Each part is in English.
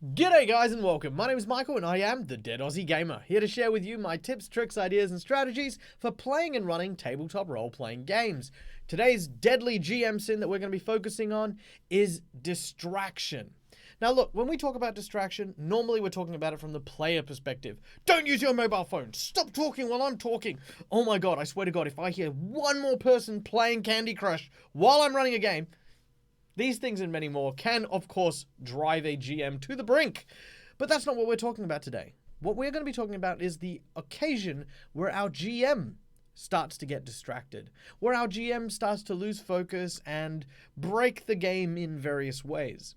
G'day guys and welcome. My name is Michael and I am the DeadAussieGamer, here to share with you my tips, tricks, ideas and strategies for playing and running tabletop role-playing games. Today's deadly GM sin that we're going to be focusing on is distraction. Now look, when we talk about distraction, normally we're talking about it from the player perspective. Don't use your mobile phone. Stop talking while I'm talking. Oh my god, I swear to god, if I hear one more person playing Candy Crush while I'm running a game, these things and many more can, of course, drive a GM to the brink. But that's not what we're talking about today. What we're going to be talking about is the occasion where our GM starts to get distracted, where our GM starts to lose focus and break the game in various ways.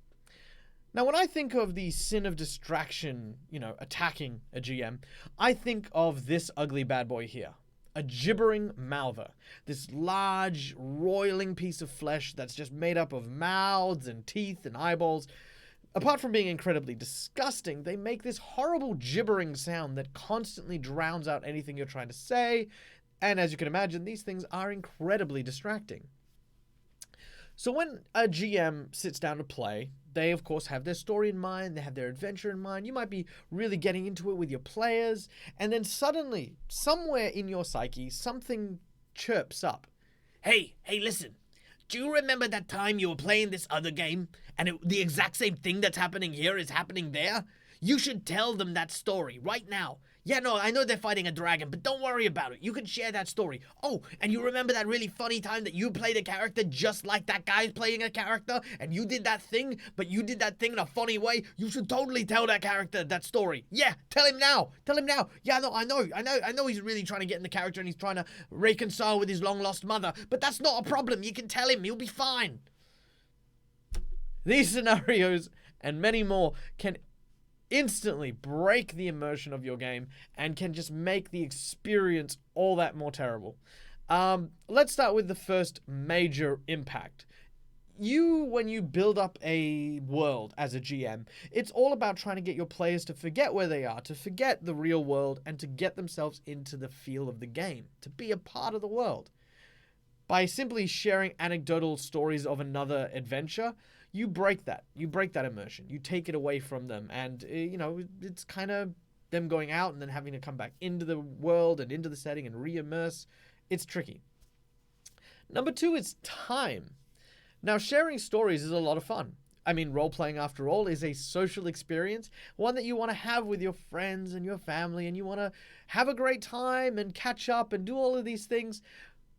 Now, when I think of the sin of distraction, attacking a GM, I think of this ugly bad boy here. A gibbering mouther. This large, roiling piece of flesh that's just made up of mouths and teeth and eyeballs. Apart from being incredibly disgusting, they make this horrible gibbering sound that constantly drowns out anything you're trying to say. And as you can imagine, these things are incredibly distracting. So when a GM sits down to play, they of course have their story in mind, they have their adventure in mind, you might be really getting into it with your players, and then suddenly, somewhere in your psyche, something chirps up. Hey, listen. Do you remember that time you were playing this other game, and the exact same thing that's happening here is happening there? You should tell them that story right now. Yeah, no, I know they're fighting a dragon, but don't worry about it. You can share that story. Oh, and you remember that really funny time that you played a character just like that guy's playing a character, and you did that thing, but you did that thing in a funny way? You should totally tell that character that story. Yeah, tell him now. Tell him now. Yeah, no, I know he's really trying to get in the character and he's trying to reconcile with his long-lost mother, but that's not a problem. You can tell him. He'll be fine. These scenarios and many more can instantly break the immersion of your game and can just make the experience all that more terrible. Let's start with the first major impact. When you build up a world as a GM, it's all about trying to get your players to forget where they are, to forget the real world, and to get themselves into the feel of the game, to be a part of the world. By simply sharing anecdotal stories of another adventure, you break that. You break that immersion. You take it away from them. And, it's kind of them going out and then having to come back into the world and into the setting and re-immerse. It's tricky. Number 2 is time. Now, sharing stories is a lot of fun. I mean, role-playing, after all, is a social experience, one that you want to have with your friends and your family, and you want to have a great time and catch up and do all of these things.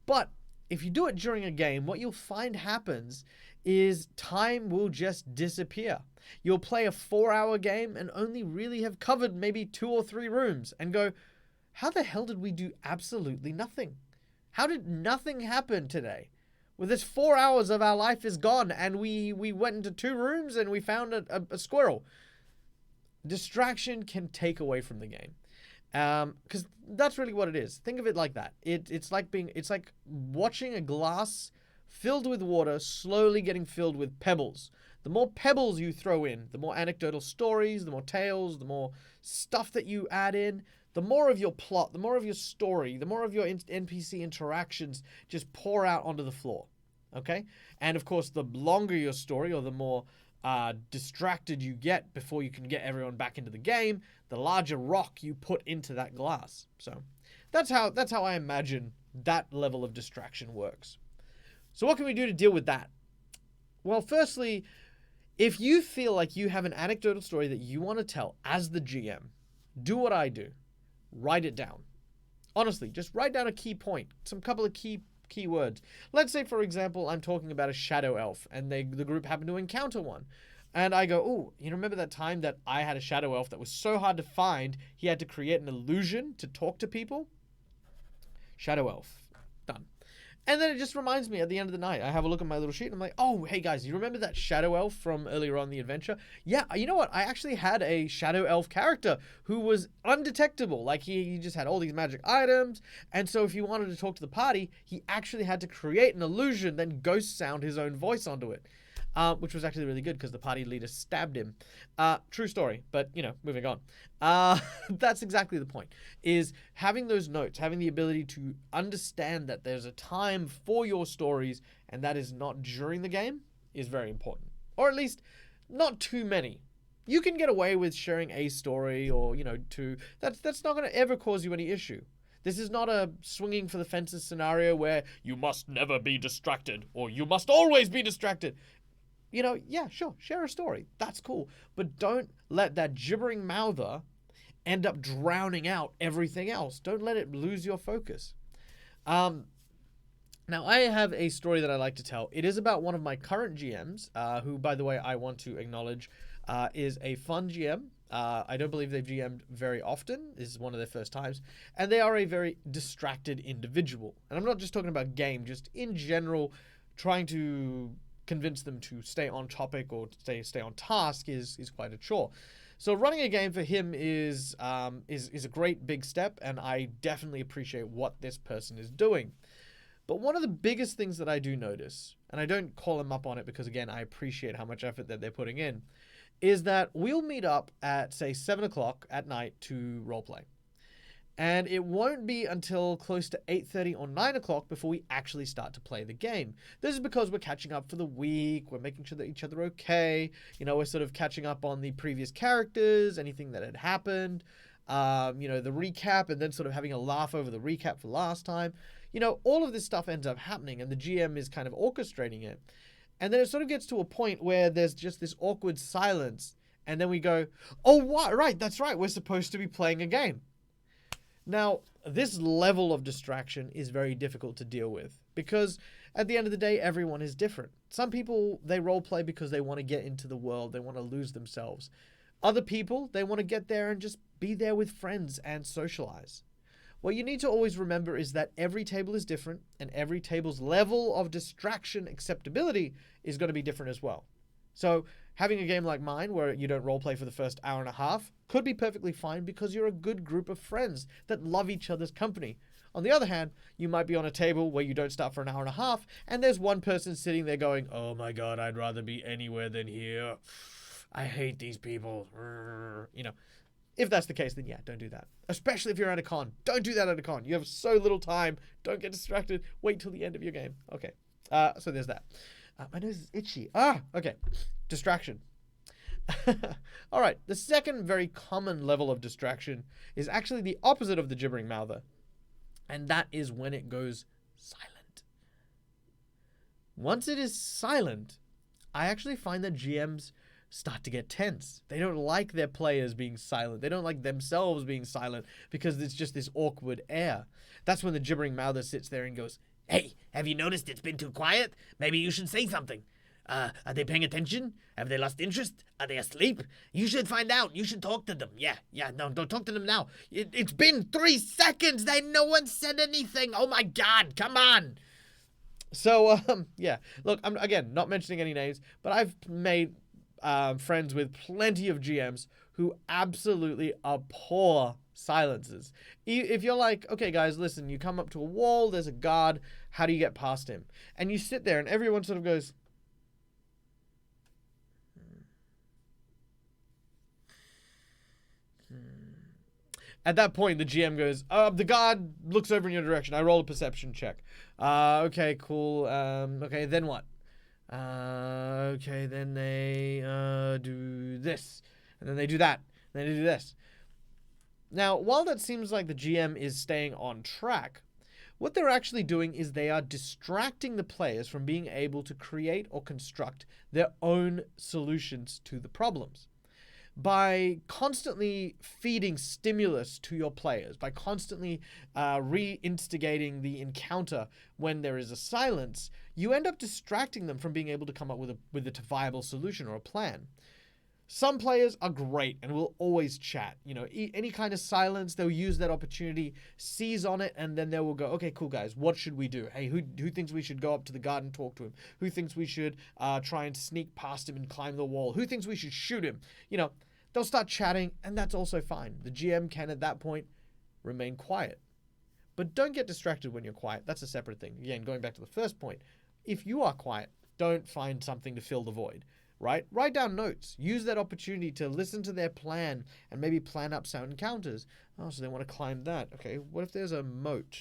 But if you do it during a game, what you'll find happens is time will just disappear. You'll play a 4-hour game and only really have covered maybe 2 or 3 rooms and go, how the hell did we do absolutely nothing? How did nothing happen today? Well, this 4 hours of our life is gone and we went into 2 rooms and we found a squirrel. Distraction can take away from the game. Because that's really what it is. Think of it like that. It's like watching a glass filled with water slowly getting filled with pebbles. The more pebbles you throw in, the more anecdotal stories, the more tales, the more stuff that you add in, the more of your plot, the more of your story, the more of your NPC interactions just pour out onto the floor. Okay? And of course, the longer your story, or the more distracted you get before you can get everyone back into the game, the larger rock you put into that glass. So that's how I imagine that level of distraction works. So what can we do to deal with that? Well, firstly, if you feel like you have an anecdotal story that you want to tell as the GM, do what I do. Write it down. Honestly, just write down a key point, some couple of key words. Let's say, for example, I'm talking about a shadow elf and the group happen to encounter one. And I go, oh, you remember that time that I had a shadow elf that was so hard to find, he had to create an illusion to talk to people? Shadow elf. Done. And then it just reminds me at the end of the night, I have a look at my little sheet and I'm like, oh, hey guys, you remember that shadow elf from earlier on in the adventure? Yeah, you know what? I actually had a shadow elf character who was undetectable. Like he just had all these magic items. And so if you wanted to talk to the party, he actually had to create an illusion, then ghost sound his own voice onto it. Which was actually really good because the party leader stabbed him. True story, but, moving on. That's exactly the point, is having those notes, having the ability to understand that there's a time for your stories and that is not during the game is very important. Or at least not too many. You can get away with sharing a story or, two. That's not going to ever cause you any issue. This is not a swinging for the fences scenario where you must never be distracted or you must always be distracted. Yeah, sure, share a story. That's cool. But don't let that gibbering mouther end up drowning out everything else. Don't let it lose your focus. Now, I have a story that I like to tell. It is about one of my current GMs, who, by the way, I want to acknowledge is a fun GM. I don't believe they've GM'd very often. This is one of their first times. And they are a very distracted individual. And I'm not just talking about game, just in general, trying to convince them to stay on topic or stay on task is quite a chore. So running a game for him is a great big step, and I definitely appreciate what this person is doing. But one of the biggest things that I do notice, and I don't call him up on it because, again, I appreciate how much effort that they're putting in, is that we'll meet up at, say, 7 o'clock at night to roleplay. And it won't be until close to 8:30 or 9 o'clock before we actually start to play the game. This is because we're catching up for the week, we're making sure that each other are okay, we're sort of catching up on the previous characters, anything that had happened, the recap, and then sort of having a laugh over the recap for last time. All of this stuff ends up happening, and the GM is kind of orchestrating it. And then it sort of gets to a point where there's just this awkward silence, and then we go, oh, what? Right, that's right, we're supposed to be playing a game. Now, this level of distraction is very difficult to deal with because at the end of the day, everyone is different. Some people, they roleplay because they want to get into the world, they want to lose themselves. Other people, they want to get there and just be there with friends and socialize. What you need to always remember is that every table is different and every table's level of distraction acceptability is going to be different as well. So having a game like mine where you don't roleplay for the first hour and a half could be perfectly fine because you're a good group of friends that love each other's company. On the other hand, you might be on a table where you don't start for an hour and a half and there's one person sitting there going, oh my god, I'd rather be anywhere than here. I hate these people. If that's the case, then yeah, don't do that. Especially if you're at a con. Don't do that at a con. You have so little time. Don't get distracted. Wait till the end of your game. Okay. So there's that. My nose is itchy. Okay. Distraction. All right. The second very common level of distraction is actually the opposite of the gibbering mouther. And that is when it goes silent. Once it is silent, I actually find that GMs start to get tense. They don't like their players being silent. They don't like themselves being silent because it's just this awkward air. That's when the gibbering mouther sits there and goes, hey, have you noticed it's been too quiet? Maybe you should say something. Are they paying attention? Have they lost interest? Are they asleep? You should find out. You should talk to them. Yeah, no, don't talk to them now. It's been 3 seconds. No one said anything. Oh my God, come on. So, yeah. Look, I'm, again, not mentioning any names, but I've made friends with plenty of GMs who absolutely abhor silences. If you're like, okay guys, listen, you come up to a wall, there's a guard, how do you get past him? And you sit there and everyone sort of goes, At that point, the GM goes, the guard looks over in your direction. I roll a perception check. Okay, cool. Okay, then what? Okay, then they do this. And then they do that. And then they do this. Now, while that seems like the GM is staying on track, what they're actually doing is they are distracting the players from being able to create or construct their own solutions to the problems. By constantly feeding stimulus to your players, by constantly re-instigating the encounter when there is a silence, you end up distracting them from being able to come up with a viable solution or a plan. Some players are great and will always chat. Any kind of silence, they'll use that opportunity, seize on it, and then they will go, okay, cool guys, what should we do? Hey, who thinks we should go up to the guard and talk to him? Who thinks we should try and sneak past him and climb the wall? Who thinks we should shoot him? They'll start chatting, and that's also fine. The GM can, at that point, remain quiet. But don't get distracted when you're quiet. That's a separate thing. Again, going back to the first point, if you are quiet, don't find something to fill the void. Right? Write down notes. Use that opportunity to listen to their plan and maybe plan up some encounters. Oh, so they want to climb that. Okay, what if there's a moat?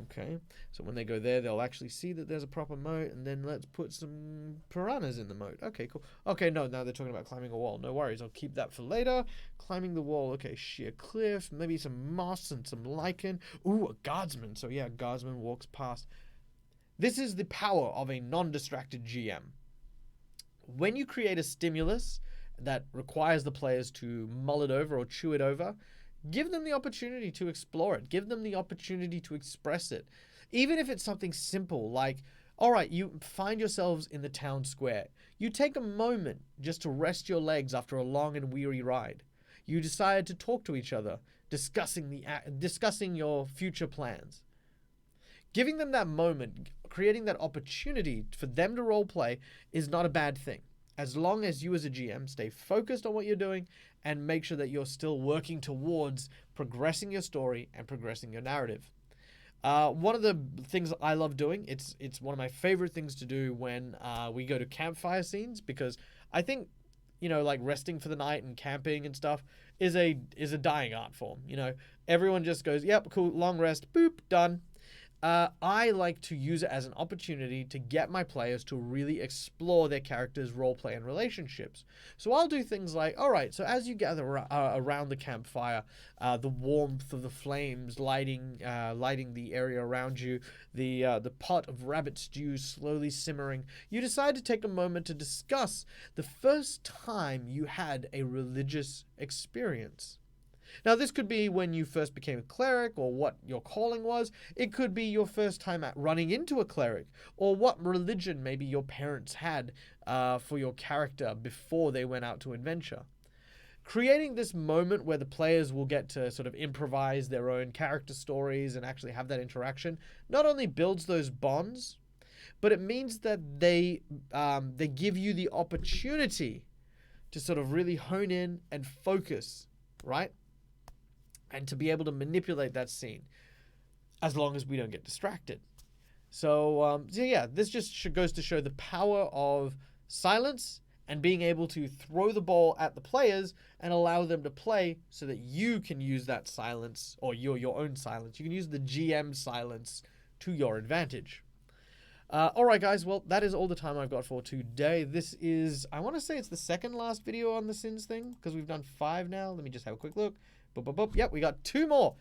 Okay, so when they go there, they'll actually see that there's a proper moat, and then let's put some piranhas in the moat. Okay, cool. Okay, no, now they're talking about climbing a wall. No worries, I'll keep that for later. Climbing the wall, okay, sheer cliff, maybe some moss and some lichen. Ooh, a guardsman. So yeah, a guardsman walks past. This is the power of a non-distracted GM. When you create a stimulus that requires the players to mull it over or chew it over, give them the opportunity to explore it. Give them the opportunity to express it. Even if it's something simple like, all right, you find yourselves in the town square. You take a moment just to rest your legs after a long and weary ride. You decide to talk to each other, discussing your future plans. Giving them that moment, creating that opportunity for them to roleplay is not a bad thing. As long as you as a GM stay focused on what you're doing and make sure that you're still working towards progressing your story and progressing your narrative. One of the things I love doing, it's one of my favorite things to do when we go to campfire scenes, because I think, like resting for the night and camping and stuff is a dying art form. Everyone just goes, yep, cool, long rest, boop, done. I like to use it as an opportunity to get my players to really explore their characters' roleplay and relationships. So I'll do things like, all right, so as you gather around the campfire, the warmth of the flames lighting the area around you, the pot of rabbit stew slowly simmering, you decide to take a moment to discuss the first time you had a religious experience. Now, this could be when you first became a cleric, or what your calling was. It could be your first time at running into a cleric, or what religion maybe your parents had for your character before they went out to adventure. Creating this moment where the players will get to sort of improvise their own character stories and actually have that interaction not only builds those bonds, but it means that they give you the opportunity to sort of really hone in and focus, right? And to be able to manipulate that scene, as long as we don't get distracted. So yeah, this just goes to show the power of silence and being able to throw the ball at the players and allow them to play, so that you can use that silence, or your own silence. You can use the GM silence to your advantage. All right, guys. Well, that is all the time I've got for today. This is, I want to say it's the second last video on the Sins thing, because we've done 5 now. Let me just have a quick look. Boop, boop, boop. Yep, we got 2 more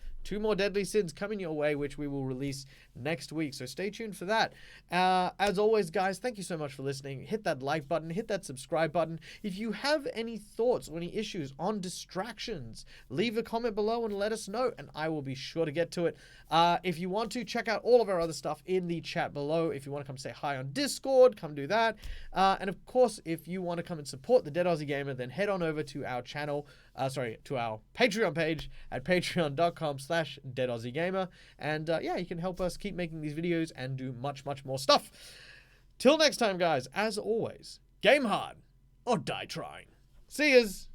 Deadly Sins coming your way, which we will release next week. So stay tuned for that. As always, guys, thank you so much for listening. Hit that like button, hit that subscribe button. If you have any thoughts or any issues on distractions, leave a comment below and let us know, and I will be sure to get to it. If you want to, check out all of our other stuff in the chat below. If you want to come say hi on Discord, come do that. And of course, if you want to come and support the Dead Aussie Gamer, then head on over to our channel, to our Patreon page at patreon.com/DeadAussieGamer. And yeah, you can help us keep making these videos and do much, much more stuff. Till next time, guys, as always, game hard or die trying. See yas!